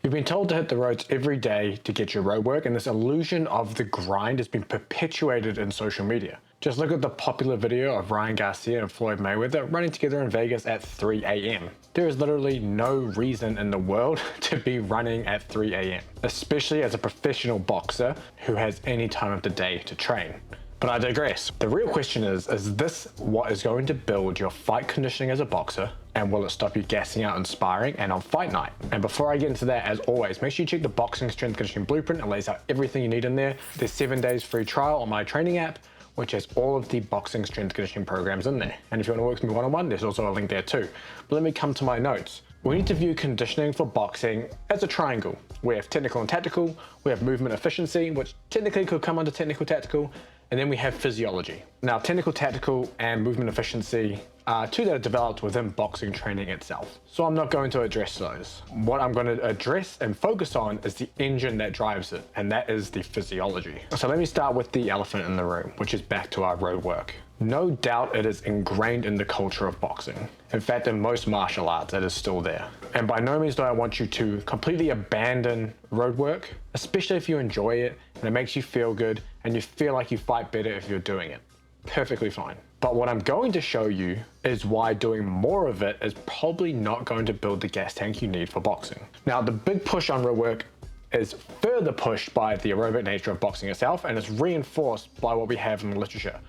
You've been told to hit the roads every day to get your road work, and this illusion of the grind has been perpetuated in social media. Just look at the popular video of Ryan Garcia and Floyd Mayweather running together in Vegas at 3 a.m. There is literally no reason in the world to be running at 3 a.m., especially as a professional boxer who has any time of the day to train. But I digress. The real question is this what is going to build your fight conditioning as a boxer? And will it stop you gassing out in sparring and on fight night? And before I get into that, as always, make sure you check the Boxing Strength Conditioning Blueprint. It lays out everything you need in there. There's 7 days free trial on my training app, which has all of the boxing strength conditioning programs in there. And if you want to work with me one-on-one, there's also a link there too. But let me come to my notes. We need to view conditioning for boxing as a triangle. We have technical and tactical, we have movement efficiency, which technically could come under technical tactical, and then we have physiology. Now, technical tactical and movement efficiency are two that are developed within boxing training itself. So I'm not going to address those. What I'm going to address and focus on is the engine that drives it, and that is the physiology. So let me start with the elephant in the room, which is back to our road work. No doubt it is ingrained in the culture of boxing. In fact, in most martial arts, it is still there. And by no means do I want you to completely abandon road work, especially if you enjoy it and it makes you feel good and you feel like you fight better if you're doing it. Perfectly fine. But what I'm going to show you is why doing more of it is probably not going to build the gas tank you need for boxing. Now, the big push on road work is further pushed by the aerobic nature of boxing itself, and it's reinforced by what we have in the literature.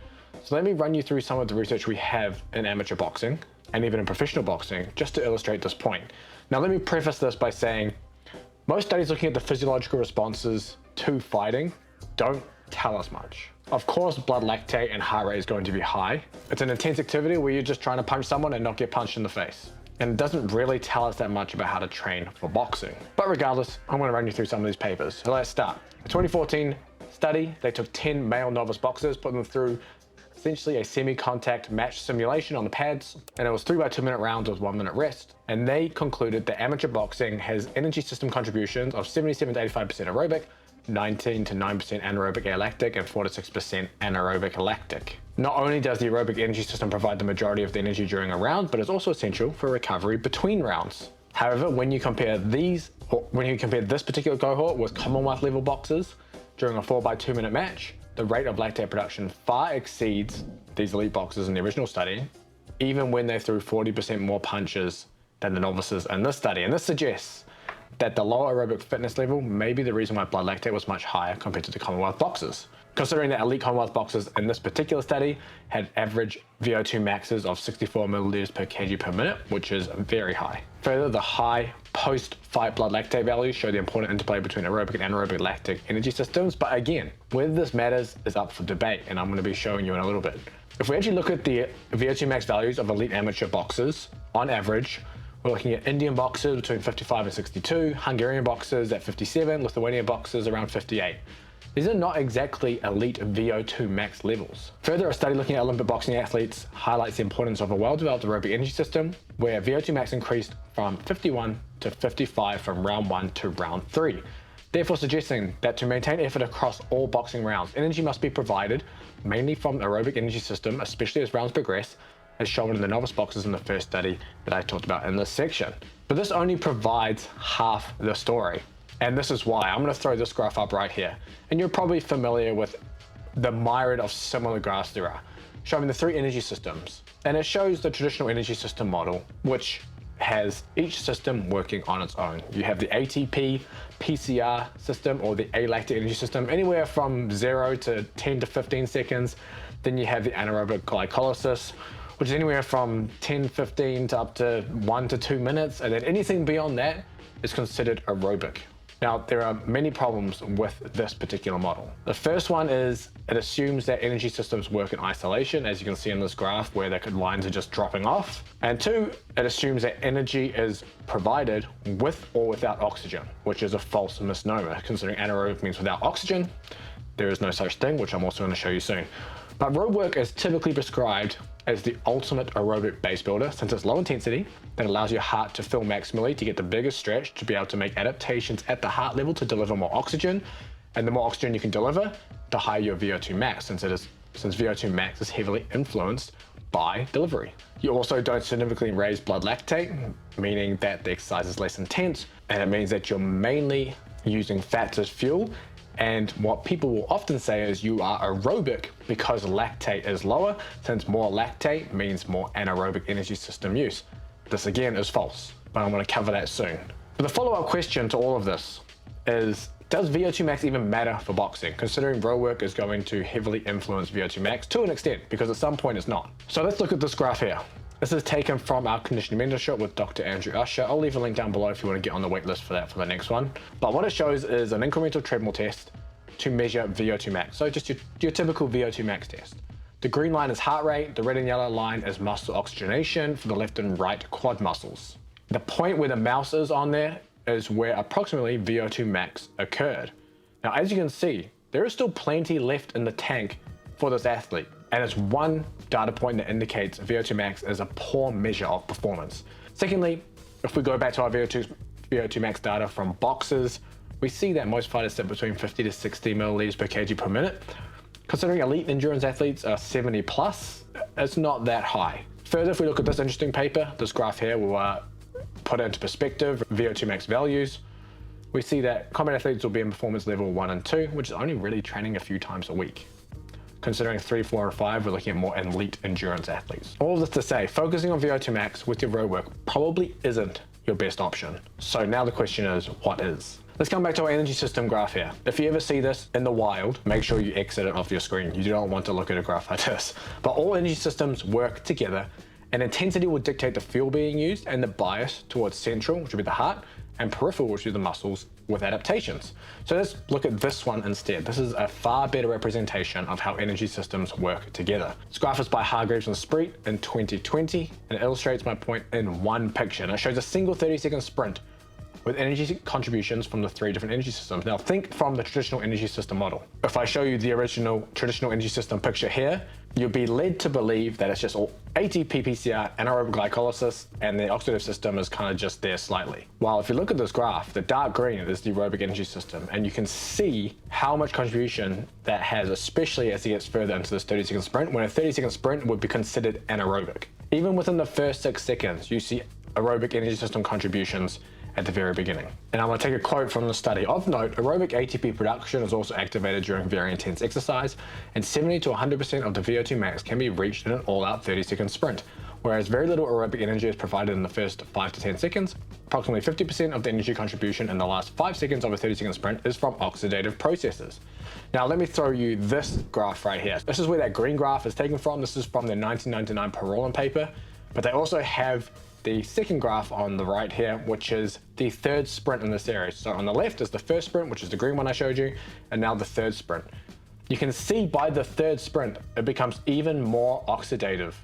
So let me run you through some of the research we have in amateur boxing and even in professional boxing, just to illustrate this point. Now, let me preface this by saying most studies looking at the physiological responses to fighting don't tell us much. Of course, blood lactate and heart rate is going to be high. It's an intense activity where you're just trying to punch someone and not get punched in the face. And it doesn't really tell us that much about how to train for boxing. But regardless, I'm going to run you through some of these papers. So let's start. A 2014 study, they took 10 male novice boxers, put them through essentially a semi-contact match simulation on the pads, and it was 3 by 2 minute rounds with 1 minute rest. And they concluded that amateur boxing has energy system contributions of 77 to 85% aerobic, 19 to 9% anaerobic lactic, and 4 to 6% anaerobic lactic. Not only does the aerobic energy system provide the majority of the energy during a round, but it's also essential for recovery between rounds. However, when you compare this particular cohort with Commonwealth level boxers during a 4 by 2 minute match, the rate of lactate production far exceeds these elite boxers in the original study, even when they threw 40% more punches than the novices in this study. And this suggests that the lower aerobic fitness level may be the reason why blood lactate was much higher compared to the Commonwealth boxers. Considering that elite Commonwealth boxers in this particular study had average VO2 maxes of 64 milliliters per kg per minute, which is very high. Further, the high post-fight blood lactate values show the important interplay between aerobic and anaerobic lactic energy systems. But again, whether this matters is up for debate, and I'm going to be showing you in a little bit. If we actually look at the VO2 max values of elite amateur boxers, on average, we're looking at Indian boxers between 55 and 62, Hungarian boxers at 57, Lithuanian boxers around 58. These are not exactly elite VO2 max levels. Further, a study looking at Olympic boxing athletes highlights the importance of a well-developed aerobic energy system, where VO2 max increased from 51 to 55 from round 1 to round 3. Therefore suggesting that to maintain effort across all boxing rounds, energy must be provided mainly from the aerobic energy system, especially as rounds progress, as shown in the novice boxers in the first study that I talked about in this section. But this only provides half the story. And this is why. I'm going to throw this graph up right here. And you're probably familiar with the myriad of similar graphs there are, showing the 3 energy systems. And it shows the traditional energy system model, which has each system working on its own. You have the ATP, PCR system, or the alactic energy system, anywhere from 0 to 10 to 15 seconds. Then you have the anaerobic glycolysis, which is anywhere from 10, 15 to up to 1 to 2 minutes. And then anything beyond that is considered aerobic. Now, there are many problems with this particular model. The first one is it assumes that energy systems work in isolation, as you can see in this graph where the lines are just dropping off. And 2, it assumes that energy is provided with or without oxygen, which is a false misnomer. Considering anaerobic means without oxygen, there is no such thing, which I'm also going to show you soon. But road work is typically prescribed as the ultimate aerobic base builder, since it's low intensity, that allows your heart to fill maximally to get the biggest stretch, to be able to make adaptations at the heart level to deliver more oxygen. And the more oxygen you can deliver, the higher your VO2 max, since VO2 max is heavily influenced by delivery. You also don't significantly raise blood lactate, meaning that the exercise is less intense, and it means that you're mainly using fats as fuel. And what people will often say is you are aerobic because lactate is lower, since more lactate means more anaerobic energy system use. This again is false, but I'm going to cover that soon. But the follow-up question to all of this is, does VO2 max even matter for boxing, considering Roadwork is going to heavily influence VO2 max to an extent, because at some point it's not. So let's look at this graph here. This is taken from our conditioning mentorship with Dr. Andrew Usher. I'll leave a link down below if you want to get on the wait list for that for the next one. But what it shows is an incremental treadmill test to measure VO2 max. So just your typical VO2 max test. The green line is heart rate, the red and yellow line is muscle oxygenation for the left and right quad muscles. The point where the mouse is on there is where approximately VO2 max occurred. Now, as you can see, there is still plenty left in the tank for this athlete. And it's one data point that indicates VO2 max is a poor measure of performance. Secondly, if we go back to our VO2 max data from boxers, we see that most fighters sit between 50 to 60 milliliters per kg per minute. Considering elite endurance athletes are 70 plus, it's not that high. Further, if we look at this interesting paper, this graph here will put it into perspective, VO2 max values. We see that combat athletes will be in performance level 1 and 2, which is only really training a few times a week. Considering 3, 4, and 5, we're looking at more elite endurance athletes. All of this to say, focusing on VO2 max with your Roadwork probably isn't your best option. So now the question is, what is? Let's come back to our energy system graph here. If you ever see this in the wild, make sure you exit it off your screen. You don't want to look at a graph like this. But all energy systems work together, and intensity will dictate the fuel being used and the bias towards central, which would be the heart, and peripheral, which would be the muscles, with adaptations. So let's look at this one instead. This is a far better representation of how energy systems work together. This graph is by Hargreaves and Spreet in 2020, and it illustrates my point in one picture. And it shows a single 30-second sprint with energy contributions from the 3 different energy systems. Now think from the traditional energy system model. If I show you the original traditional energy system picture here, you'll be led to believe that it's just all ATP, PCR, anaerobic glycolysis, and the oxidative system is kind of just there slightly. While if you look at this graph, the dark green is the aerobic energy system, and you can see how much contribution that has, especially as it gets further into this 30-second sprint, when a 30-second sprint would be considered anaerobic. Even within the first 6 seconds, you see aerobic energy system contributions at the very beginning. And I'm going to take a quote from the study. Of note, aerobic ATP production is also activated during very intense exercise, and 70 to 100% of the VO2 max can be reached in an all-out 30-second sprint, whereas very little aerobic energy is provided in the first 5 to 10 seconds. Approximately 50% of the energy contribution in the last 5 seconds of a 30-second sprint is from oxidative processes. Now let me throw you this graph right here. This is where that green graph is taken from. This is from the 1999 Perolin paper, but they also have the second graph on the right here, which is the third sprint in this series. So on the left is the first sprint, which is the green one I showed you, and now the third sprint. You can see by the third sprint, it becomes even more oxidative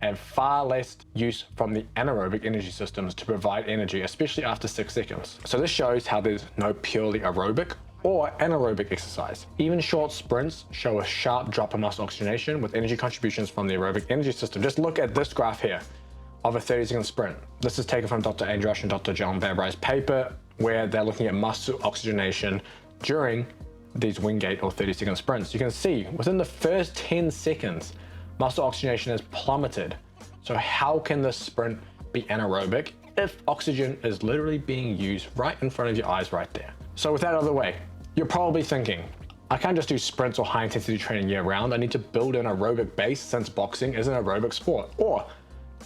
and far less use from the anaerobic energy systems to provide energy, especially after 6 seconds. So this shows how there's no purely aerobic or anaerobic exercise. Even short sprints show a sharp drop in muscle oxygenation with energy contributions from the aerobic energy system. Just look at this graph here of a 30-second sprint. This is taken from Dr. Andrew Usher and Dr. John Vabry's paper, where they're looking at muscle oxygenation during these Wingate or 30-second sprints. You can see within the first 10 seconds, muscle oxygenation has plummeted. So how can this sprint be anaerobic if oxygen is literally being used right in front of your eyes right there? So with that out of the way, you're probably thinking, I can't just do sprints or high intensity training year round. I need to build an aerobic base since boxing is an aerobic sport. Or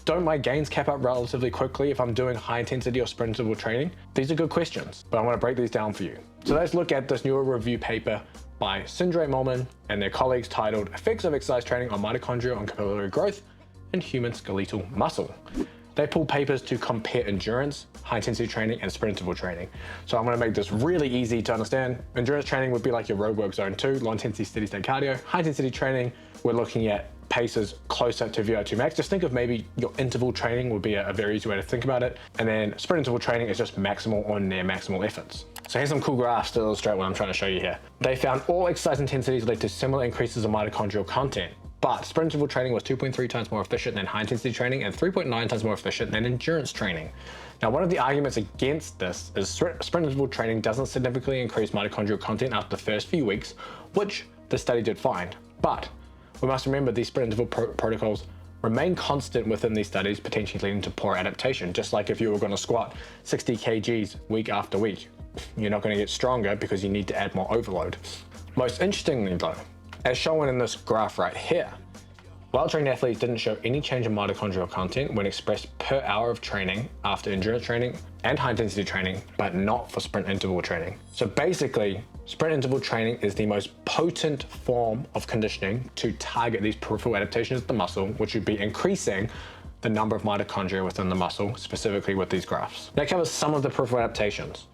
don't my gains cap up relatively quickly if I'm doing high intensity or sprint interval training? These are good questions, but I want to break these down for you. So let's look at this newer review paper by Sindre Molman and their colleagues titled Effects of Exercise Training on Mitochondrial and Capillary Growth in Human Skeletal Muscle. They pull papers to compare endurance, high intensity training, and sprint interval training. So I'm going to make this really easy to understand. Endurance training would be like your Roadwork Zone 2, low intensity steady state cardio. High intensity training, we're looking at paces closer to VO2 max. Just think of maybe your interval training would be a very easy way to think about it. And then sprint interval training is just maximal or near maximal efforts. So here's some cool graphs to illustrate what I'm trying to show you here. They found all exercise intensities led to similar increases in mitochondrial content, but sprint interval training was 2.3 times more efficient than high intensity training and 3.9 times more efficient than endurance training. Now, one of the arguments against this is sprint interval training doesn't significantly increase mitochondrial content after the first few weeks, which the study did find. But we must remember these sprint interval protocols remain constant within these studies, potentially leading to poor adaptation. Just like if you were going to squat 60 kgs week after week, you're not going to get stronger because you need to add more overload. Most interestingly though, as shown in this graph right here, well-trained athletes didn't show any change in mitochondrial content when expressed per hour of training after endurance training and high-intensity training, but not for sprint interval training. So basically, sprint interval training is the most potent form of conditioning to target these peripheral adaptations of the muscle, which would be increasing the number of mitochondria within the muscle, specifically with these graphs. That covers some of the peripheral adaptations.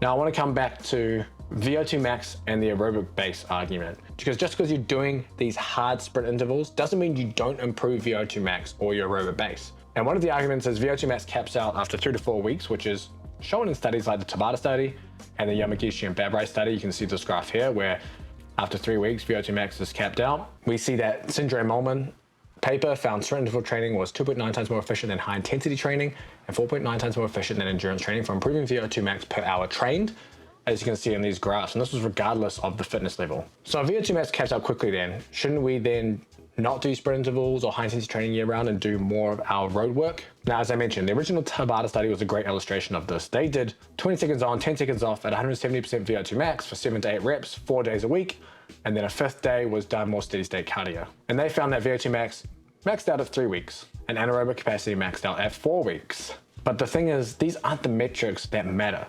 Now I want to come back to VO2 max and the aerobic base argument, because just because you're doing these hard sprint intervals doesn't mean you don't improve VO2 max or your aerobic base. And one of the arguments is VO2 max caps out after 3 to 4 weeks, which is shown in studies like the Tabata study and the Yamagishi and Babrai study. You can see this graph here where after 3 weeks VO2 max is capped out. We see that Syndrome-Ullman paper found sprint interval training was 2.9 times more efficient than high intensity training and 4.9 times more efficient than endurance training for improving VO2 max per hour trained, as you can see in these graphs, and this was regardless of the fitness level. So if VO2 max caps out quickly, then shouldn't we then not do sprint intervals or high intensity training year round and do more of our road work? Now, as I mentioned, the original Tabata study was a great illustration of this. They did 20 seconds on, 10 seconds off at 170% VO2 max for 7 to 8 reps, 4 days a week, and then a 5th day was done more steady state cardio. And they found that VO2 max maxed out at 3 weeks and anaerobic capacity maxed out at 4 weeks. But the thing is, these aren't the metrics that matter,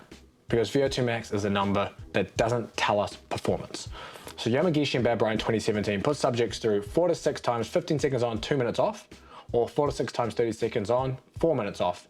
because VO2 max is a number that doesn't tell us performance. So Yamagishi and Babrai in 2017 put subjects through 4 to 6 times 15 seconds on, 2 minutes off, or 4 to 6 times 30 seconds on, 4 minutes off,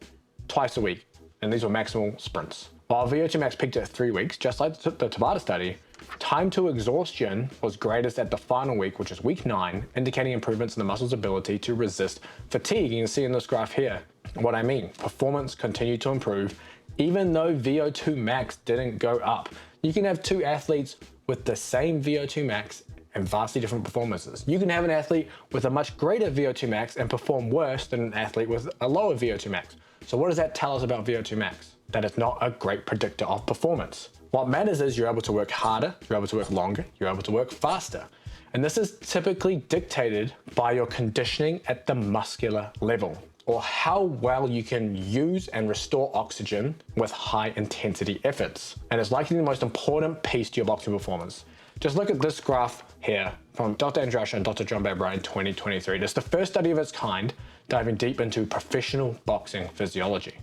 twice a week. And these were maximal sprints. While VO2 max peaked at 3 weeks, just like the Tabata study, time to exhaustion was greatest at the final week, which is week 9, indicating improvements in the muscle's ability to resist fatigue. You can see in this graph here what I mean. Performance continued to improve, even though VO2 max didn't go up. You can have 2 athletes with the same VO2 max and vastly different performances. You can have an athlete with a much greater VO2 max and perform worse than an athlete with a lower VO2 max. So what does that tell us about VO2 max? That it's not a great predictor of performance. What matters is you're able to work harder, you're able to work longer, you're able to work faster. And this is typically dictated by your conditioning at the muscular level, or how well you can use and restore oxygen with high intensity efforts. And it's likely the most important piece to your boxing performance. Just look at this graph here from Dr. Andrasha and Dr. John Babrai in 2023. This is the first study of its kind diving deep into professional boxing physiology.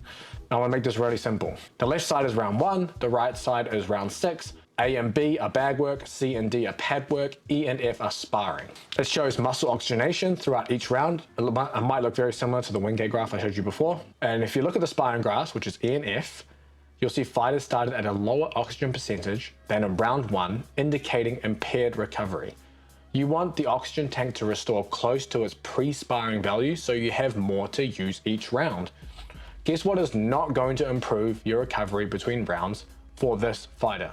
Now I want to make this really simple. The left side is round 1, the right side is round 6. A and B are bag work, C and D are pad work, E and F are sparring. It shows muscle oxygenation throughout each round. It might look very similar to the Wingate graph I showed you before. And if you look at the sparring graphs, which is E and F, you'll see fighters started at a lower oxygen percentage than in round 1, indicating impaired recovery. You want the oxygen tank to restore close to its pre-sparring value so you have more to use each round. Guess what is not going to improve your recovery between rounds for this fighter?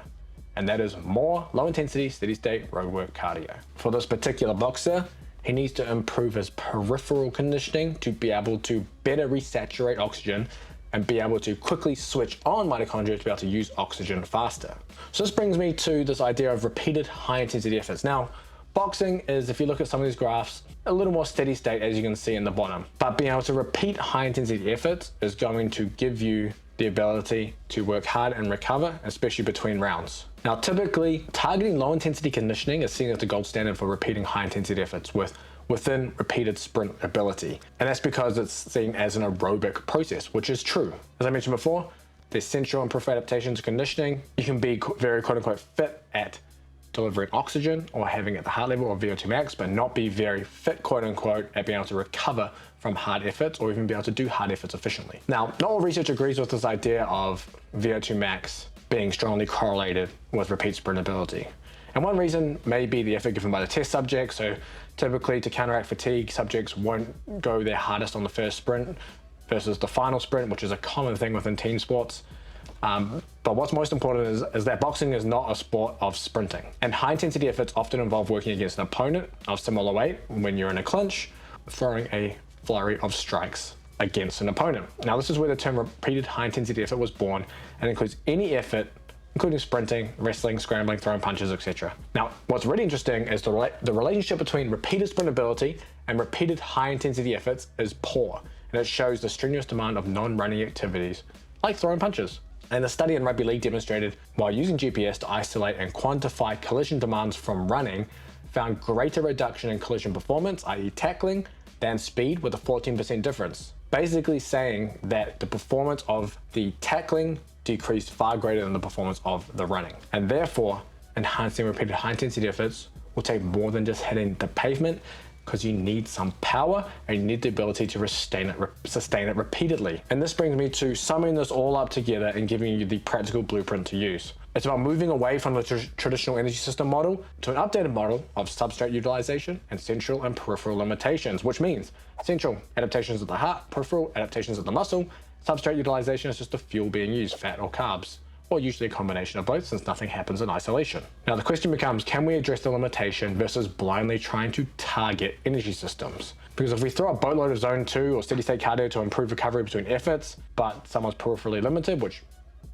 And that is more low intensity, steady state road work cardio. For this particular boxer, he needs to improve his peripheral conditioning to be able to better resaturate oxygen and be able to quickly switch on mitochondria to be able to use oxygen faster. So this brings me to this idea of repeated high intensity efforts. Now, boxing is, if you look at some of these graphs, a little more steady state, as you can see in the bottom. But being able to repeat high intensity efforts is going to give you the ability to work hard and recover, especially between rounds. Now, typically, targeting low intensity conditioning is seen as the gold standard for repeating high intensity efforts within repeated sprint ability. And that's because it's seen as an aerobic process, which is true. As I mentioned before, there's central and peripheral adaptations to conditioning. You can be very quote unquote fit at delivering oxygen or having at the heart level or VO2 max, but not be very fit, quote unquote, at being able to recover from hard efforts or even be able to do hard efforts efficiently. Now, not all research agrees with this idea of VO2 max being strongly correlated with repeat sprint ability. And one reason may be the effort given by the test subject. So typically to counteract fatigue, subjects won't go their hardest on the first sprint versus the final sprint, which is a common thing within team sports. But what's most important is that boxing is not a sport of sprinting. And high intensity efforts often involve working against an opponent of similar weight when you're in a clinch, throwing a flurry of strikes against an opponent. Now, this is where the term repeated high intensity effort was born and includes any effort, including sprinting, wrestling, scrambling, throwing punches, etc. Now, what's really interesting is the relationship between repeated sprint ability and repeated high intensity efforts is poor, and it shows the strenuous demand of non-running activities like throwing punches. And a study in rugby league demonstrated while using GPS to isolate and quantify collision demands from running, found greater reduction in collision performance, i.e. tackling, than speed, with a 14% difference. Basically saying that the performance of the tackling decreased far greater than the performance of the running. And therefore, enhancing repeated high intensity efforts will take more than just hitting the pavement, because you need some power and you need the ability to sustain it repeatedly. And this brings me to summing this all up together and giving you the practical blueprint to use. It's about moving away from the traditional energy system model to an updated model of substrate utilization and central and peripheral limitations, which means central adaptations of the heart, peripheral adaptations of the muscle. Substrate utilization is just the fuel being used, fat or carbs, or usually a combination of both, since nothing happens in isolation. Now the question becomes, can we address the limitation versus blindly trying to target energy systems? Because if we throw a boatload of zone 2 or steady state cardio to improve recovery between efforts, but someone's peripherally limited, which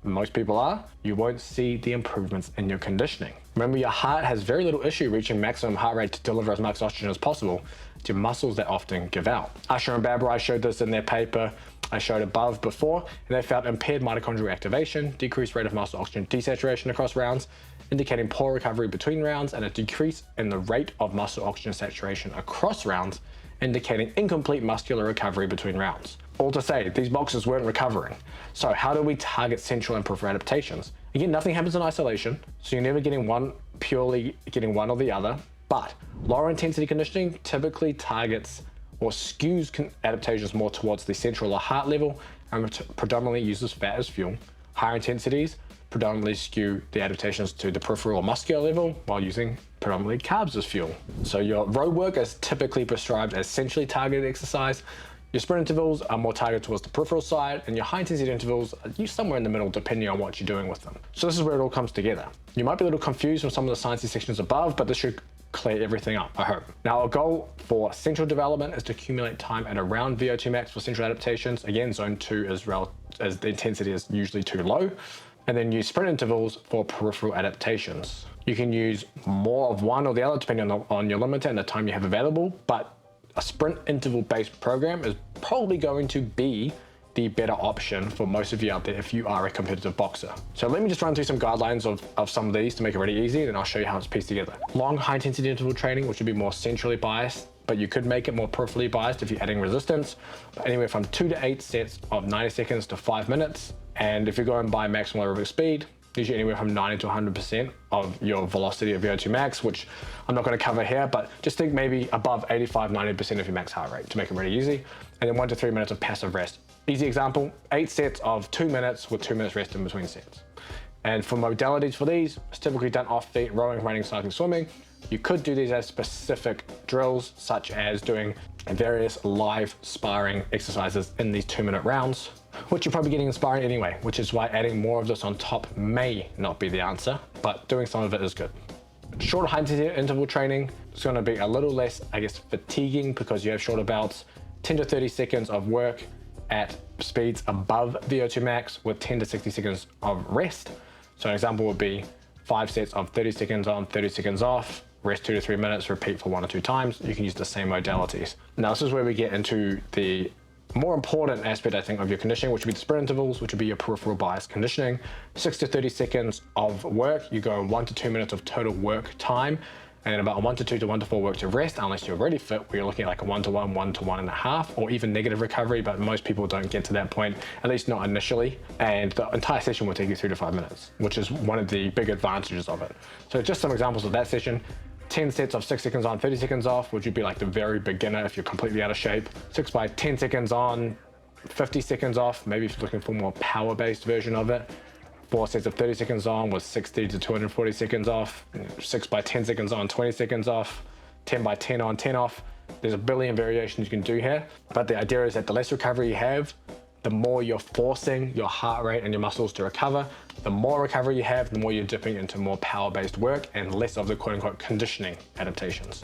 most people are, you won't see the improvements in your conditioning. Remember, your heart has very little issue reaching maximum heart rate to deliver as much oxygen as possible. It's your muscles that often give out. Usher and Babrai showed this in their paper I showed above before, and they found impaired mitochondrial activation, decreased rate of muscle oxygen desaturation across rounds, indicating poor recovery between rounds, and a decrease in the rate of muscle oxygen saturation across rounds, indicating incomplete muscular recovery between rounds. All to say, these boxes weren't recovering. So how do we target central and peripheral adaptations? Again, nothing happens in isolation, so you're never purely getting one or the other, but lower intensity conditioning typically targets or skews adaptations more towards the central or heart level and predominantly uses fat as fuel. Higher intensities predominantly skew the adaptations to the peripheral or muscular level while using predominantly carbs as fuel. So your road work is typically prescribed as centrally targeted exercise. Your sprint intervals are more targeted towards the peripheral side, and your high intensity intervals are used somewhere in the middle depending on what you're doing with them. So this is where it all comes together. You might be a little confused from some of the sciencey sections above, but this should clear everything up, I hope. Now, our goal for central development is to accumulate time at around VO2 max for central adaptations. Again, zone 2 as the intensity is usually too low. And then use sprint intervals for peripheral adaptations. You can use more of one or the other depending on your limiter and the time you have available, but a sprint interval based program is probably going to be the better option for most of you out there if you are a competitive boxer. So let me just run through some guidelines of some of these to make it really easy, and I'll show you how it's pieced together. Long high intensity interval training, which would be more centrally biased, but you could make it more peripherally biased if you're adding resistance, anywhere from 2 to 8 sets of 90 seconds to 5 minutes. And if you're going by maximal aerobic speed, usually anywhere from 90 to 100% of your velocity of VO2 max, which I'm not going to cover here, but just think maybe above 85, 90% of your max heart rate to make it really easy. And then 1 to 3 minutes of passive rest. Easy example, 8 sets of 2 minutes with 2 minutes rest in between sets. And for modalities for these, it's typically done off feet, rowing, running, cycling, swimming. You could do these as specific drills, such as doing various live sparring exercises in these 2-minute rounds, which you're probably getting inspiring anyway, which is why adding more of this on top may not be the answer, but doing some of it is good. Shorter high intensity interval training is going to be a little less, I guess, fatiguing because you have shorter bouts, 10 to 30 seconds of work at speeds above VO2 max with 10 to 60 seconds of rest. So an example would be 5 sets of 30 seconds on, 30 seconds off, rest 2 to 3 minutes, repeat for 1 or 2 times. You can use the same modalities. Now this is where we get into the more important aspect, I think, of your conditioning, which would be the sprint intervals, which would be your peripheral bias conditioning. 6 to 30 seconds of work, you go 1 to 2 minutes of total work time, and then about 1 to 2 to 1 to 4 work to rest, unless you're really fit, where you're looking at like a 1 to 1, 1 to 1.5, or even negative recovery, but most people don't get to that point, at least not initially. And the entire session will take you 3 to 5 minutes, which is one of the big advantages of it. So just some examples of that session. 10 sets of 6 seconds on, 30 seconds off, which would be like the very beginner if you're completely out of shape. 6 by 10 seconds on, 50 seconds off, maybe if you're looking for a more power-based version of it. 4 sets of 30 seconds on with 60 to 240 seconds off. 6 by 10 seconds on, 20 seconds off. 10 by 10 on, 10 off. There's a billion variations you can do here, but the idea is that the less recovery you have, the more you're forcing your heart rate and your muscles to recover. The more recovery you have, the more you're dipping into more power-based work and less of the quote-unquote conditioning adaptations.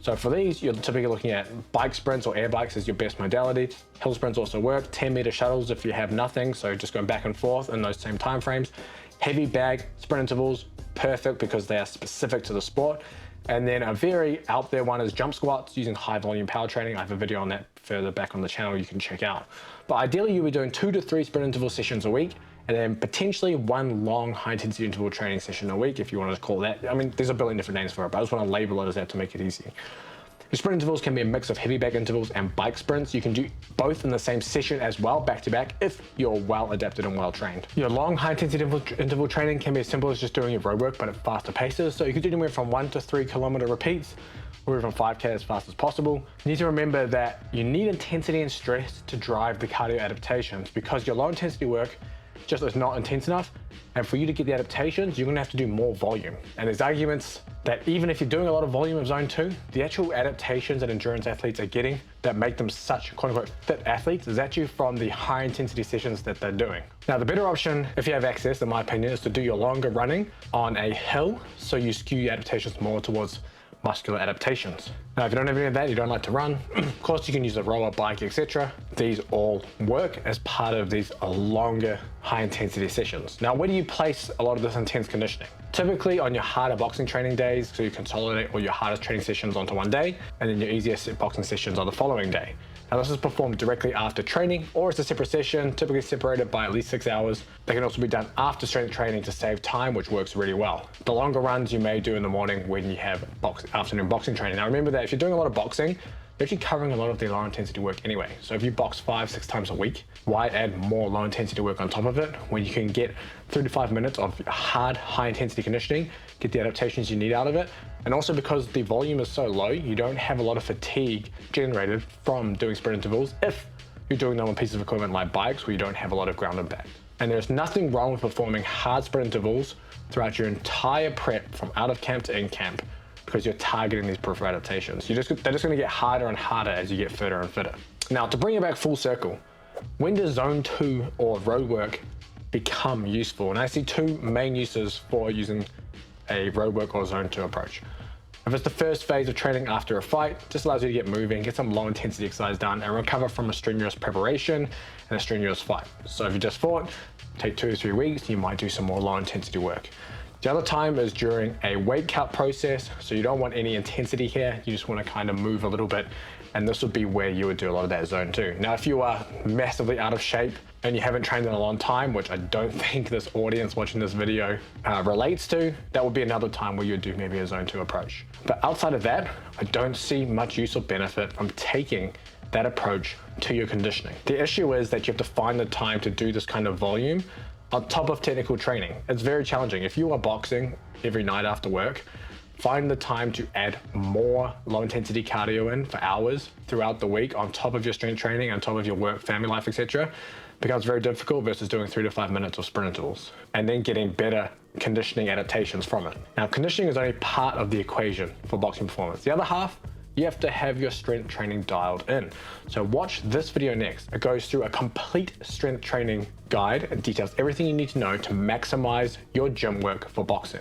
So for these, you're typically looking at bike sprints or air bikes as your best modality. Hill sprints also work, 10-meter shuttles if you have nothing, so just going back and forth in those same time frames. Heavy bag sprint intervals, perfect because they are specific to the sport. And then a very out there one is jump squats using high volume power training. I have a video on that further back on the channel you can check out. But ideally you'll be doing 2 to 3 sprint interval sessions a week, and then potentially 1 long high intensity interval training session a week, if you want to call that. I mean, there's a billion different names for it, but I just want to label it as that to make it easy. Your sprint intervals can be a mix of heavy back intervals and bike sprints. You can do both in the same session as well, back to back, if you're well adapted and well trained. Your long high intensity interval training can be as simple as just doing your road work, but at faster paces. So you can do anywhere from 1 to 3 kilometer repeats, or even 5K as fast as possible. You need to remember that you need intensity and stress to drive the cardio adaptations, because your low intensity work just is not intense enough. And for you to get the adaptations, you're gonna have to do more volume. And there's arguments that even if you're doing a lot of volume of zone 2, the actual adaptations that endurance athletes are getting that make them such quote unquote fit athletes is actually from the high intensity sessions that they're doing. Now, the better option, if you have access, in my opinion, is to do your longer running on a hill, so you skew your adaptations more towards muscular adaptations. Now, if you don't have any of that, you don't like to run, of course you can use a rower, bike, etc. These all work as part of these longer high intensity sessions. Now, where do you place a lot of this intense conditioning? Typically on your harder boxing training days, so you consolidate all your hardest training sessions onto one day, and then your easiest boxing sessions on the following day. Now, this is performed directly after training, or it's a separate session, typically separated by at least 6 hours. They can also be done after strength training to save time, which works really well. The longer runs you may do in the morning when you have afternoon boxing training. Now, remember that if you're doing a lot of boxing, you're actually covering a lot of the low intensity work anyway. So if you box 5-6 times a week, why add more low intensity work on top of it when you can get 3 to 5 minutes of hard, high intensity conditioning, get the adaptations you need out of it. And also because the volume is so low, you don't have a lot of fatigue generated from doing sprint intervals if you're doing them on pieces of equipment like bikes where you don't have a lot of ground impact. And there's nothing wrong with performing hard sprint intervals throughout your entire prep from out of camp to in camp, because you're targeting these peripheral adaptations. They're just gonna get harder and harder as you get fitter and fitter. Now, to bring it back full circle, when does zone 2 or road work become useful? And I see 2 main uses for using a road work or zone 2 approach. If it's the first phase of training after a fight, just allows you to get moving, get some low intensity exercise done, and recover from a strenuous preparation and a strenuous fight. So if you just fought, take 2 to 3 weeks, you might do some more low intensity work. The other time is during a weight cut process, so you don't want any intensity here, you just want to kind of move a little bit, and this would be where you would do a lot of that zone 2. Now, if you are massively out of shape and you haven't trained in a long time, which I don't think this audience watching this video relates to, that would be another time where you would do maybe a zone 2 approach. But outside of that, I don't see much use or benefit from taking that approach to your conditioning. The issue is that you have to find the time to do this kind of volume on top of technical training. It's very challenging. If you are boxing every night after work, find the time to add more low intensity cardio in for hours throughout the week on top of your strength training, on top of your work, family life, etc. becomes very difficult versus doing 3 to 5 minutes of sprint intervals and then getting better conditioning adaptations from it. Now, conditioning is only part of the equation for boxing performance. The other half, you have to have your strength training dialed in. So watch this video next. It goes through a complete strength training guide and details everything you need to know to maximize your gym work for boxing.